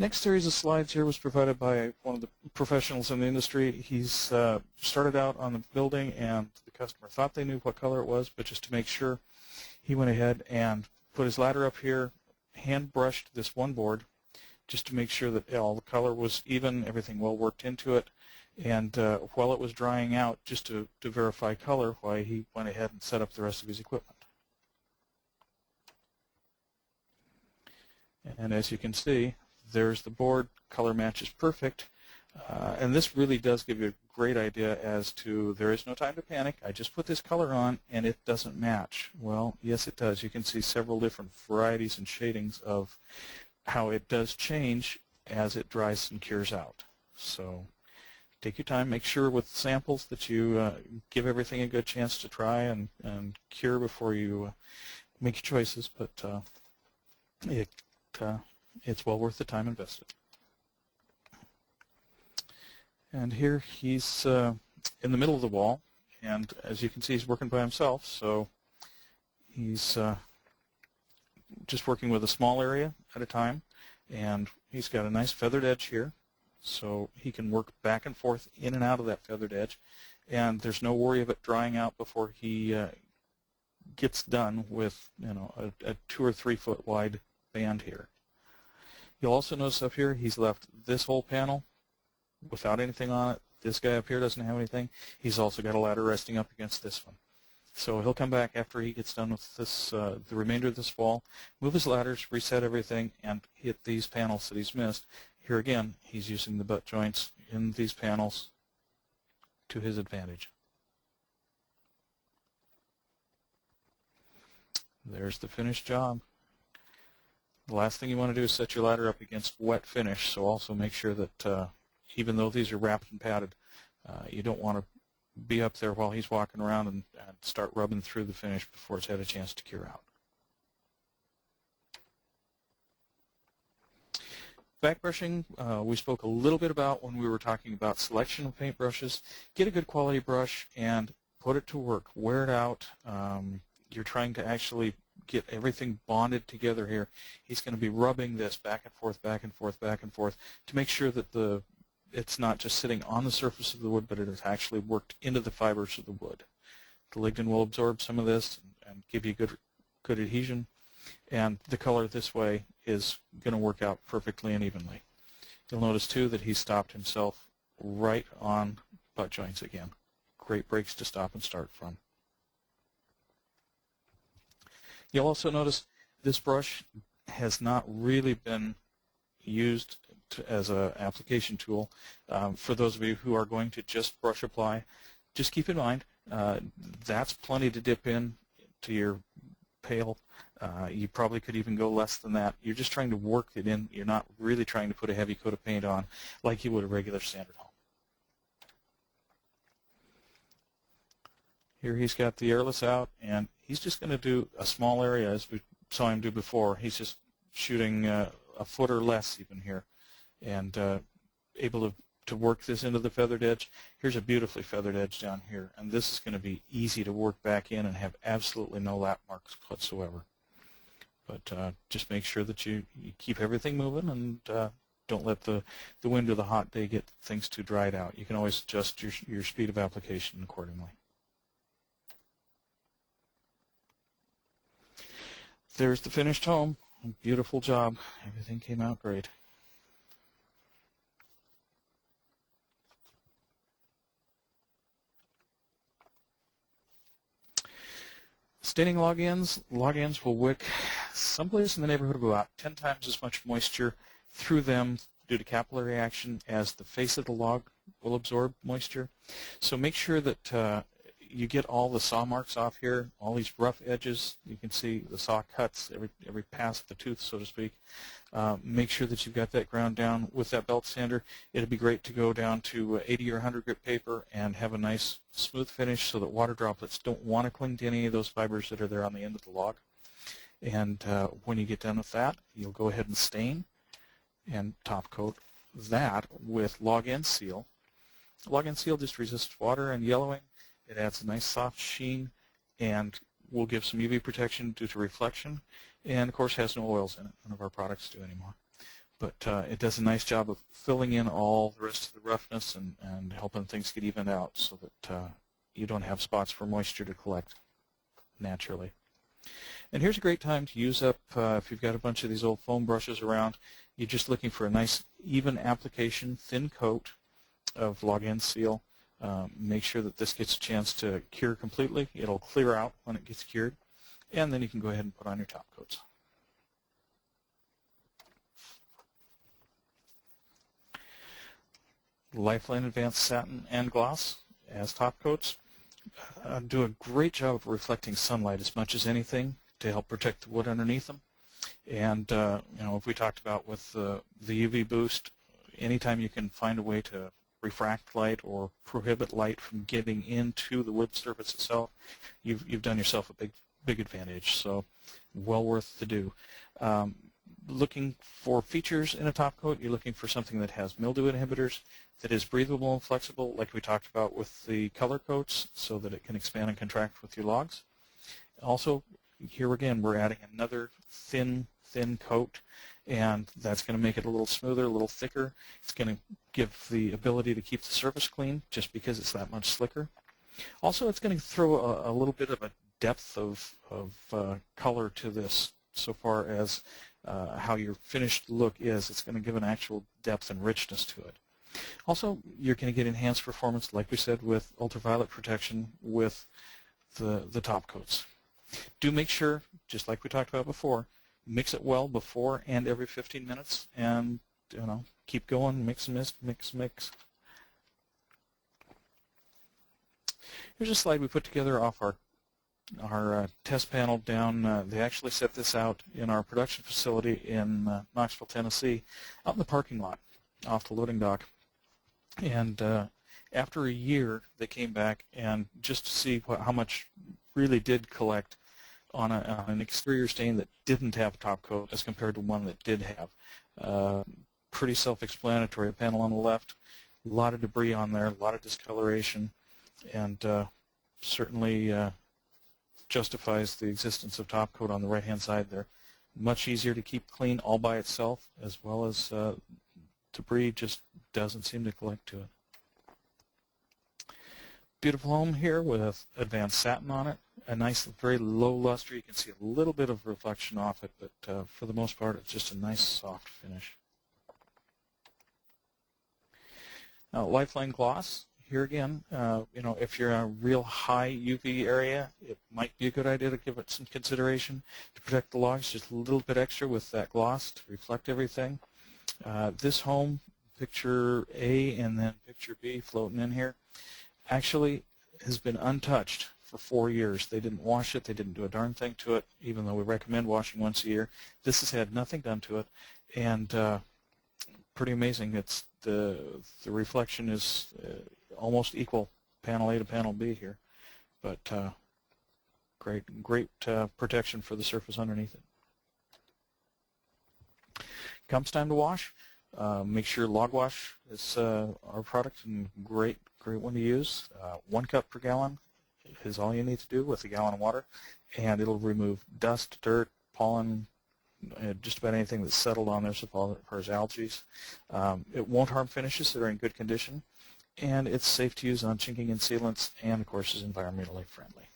Next series of slides here was provided by one of the professionals in the industry. He's started out on the building, and the customer thought they knew what color it was, but just to make sure, he went ahead and put his ladder up here, hand brushed this one board just to make sure that all the color was even, everything well worked into it. And while it was drying out, just to verify color, why he went ahead and set up the rest of his equipment. And as you can see, there's the board, color match is perfect. And this really does give you a great idea as to there is no time to panic. I just put this color on and it doesn't match. Well, yes it does. You can see several different varieties and shadings of how it does change as it dries and cures out. So take your time, make sure with samples that you give everything a good chance to try and cure before you make your choices, but it's well worth the time invested. And here he's in the middle of the wall, and as you can see, he's working by himself, so he's just working with a small area at a time, and he's got a nice feathered edge here, so he can work back and forth in and out of that feathered edge, and there's no worry of it drying out before he gets done with, you know, a 2 or 3 foot wide band here. You'll also notice up here he's left this whole panel without anything on it. This guy up here doesn't have anything. He's also got a ladder resting up against this one. So he'll come back after he gets done with this, the remainder of this wall, move his ladders, reset everything, and hit these panels that he's missed. Here again, he's using the butt joints in these panels to his advantage. There's the finished job. The last thing you want to do is set your ladder up against wet finish, so also make sure that even though these are wrapped and padded, you don't want to be up there while he's walking around and start rubbing through the finish before it's had a chance to cure out. Backbrushing, we spoke a little bit about when we were talking about selection of paintbrushes. Get a good quality brush and put it to work. Wear it out. You're trying to actually get everything bonded together here. He's going to be rubbing this back and forth, back and forth, back and forth to make sure that it's not just sitting on the surface of the wood, but it has actually worked into the fibers of the wood. The lignin will absorb some of this and give you good adhesion, and the color this way is going to work out perfectly and evenly. You'll notice too that he stopped himself right on butt joints again. Great breaks to stop and start from. You'll also notice this brush has not really been used as an application tool. For those of you who are going to just brush apply, just keep in mind that's plenty to dip in to your pail. You probably could even go less than that. You're just trying to work it in. You're not really trying to put a heavy coat of paint on like you would a regular standard home. Here he's got the airless out, and he's just going to do a small area as we saw him do before. He's just shooting a foot or less even here, and able to work this into the feathered edge. Here's a beautifully feathered edge down here, and this is going to be easy to work back in and have absolutely no lap marks whatsoever. But just make sure that you keep everything moving and don't let the wind or the hot day get things too dried out. You can always adjust your speed of application accordingly. There's the finished home. Beautiful job. Everything came out great. Staining log ends. Log ends will wick someplace in the neighborhood of about 10 times as much moisture through them due to capillary action as the face of the log will absorb moisture. So make sure that you get all the saw marks off here, all these rough edges. You can see the saw cuts every pass of the tooth, so to speak. Make sure that you've got that ground down with that belt sander. It'd be great to go down to 80 or 100 grit paper and have a nice smooth finish so that water droplets don't want to cling to any of those fibers that are there on the end of the log. And when you get done with that, you'll go ahead and stain and top coat that with log end seal. Log end seal just resists water and yellowing. It adds a nice soft sheen and will give some UV protection due to reflection, and of course has no oils in it. None of our products do anymore. but it does a nice job of filling in all the rest of the roughness and helping things get evened out so that you don't have spots for moisture to collect naturally. And here's a great time to use up, if you've got a bunch of these old foam brushes around, you're just looking for a nice even application, thin coat of log-end seal. Make sure that this gets a chance to cure completely. It'll clear out when it gets cured, and then you can go ahead and put on your top coats. Lifeline Advanced Satin and Gloss as top coats do a great job of reflecting sunlight as much as anything to help protect the wood underneath them. And if we talked about with the UV boost, anytime you can find a way to refract light or prohibit light from getting into the wood surface itself, you've done yourself a big advantage. So well worth the do. Looking for features in a top coat, you're looking for something that has mildew inhibitors, that is breathable and flexible, like we talked about with the color coats, so that it can expand and contract with your logs. Also, here again, we're adding another thin coat, and that's going to make it a little smoother, a little thicker. It's going to give the ability to keep the surface clean just because it's that much slicker. Also, it's going to throw a little bit of a depth of color to this so far as how your finished look is. It's going to give an actual depth and richness to it. Also, you're going to get enhanced performance, like we said, with ultraviolet protection with the top coats. Do make sure, just like we talked about before, mix it well before and every 15 minutes, and keep going, mix and mix. Here's a slide we put together off our test panel down. They actually set this out in our production facility in Knoxville, Tennessee, out in the parking lot off the loading dock. And after a year, they came back and just to see how much really did collect on an exterior stain that didn't have a top coat as compared to one that did have. Pretty self-explanatory. A panel on the left, a lot of debris on there, a lot of discoloration, and certainly justifies the existence of top coat on the right-hand side there. Much easier to keep clean all by itself, as well as debris just doesn't seem to collect to it. Beautiful home here with advanced satin on it. A nice, very low luster. You can see a little bit of reflection off it, but for the most part, it's just a nice, soft finish. Now, Lifeline Gloss. Here again, if you're in a real high UV area, it might be a good idea to give it some consideration to protect the logs. Just a little bit extra with that gloss to reflect everything. This home, picture A and then picture B floating in here, actually has been untouched for 4 years. They didn't wash it. They didn't do a darn thing to it, even though we recommend washing once a year. This has had nothing done to it, and pretty amazing. It's the reflection is almost equal, panel A to panel B here, but great protection for the surface underneath it. Comes time to wash. Make sure log wash is our product, and great one to use. 1 cup per gallon is all you need to do with a gallon of water, and it'll remove dust, dirt, pollen, just about anything that's settled on there so far as algae. It won't harm finishes that are in good condition, and it's safe to use on chinking and sealants, and of course is environmentally friendly.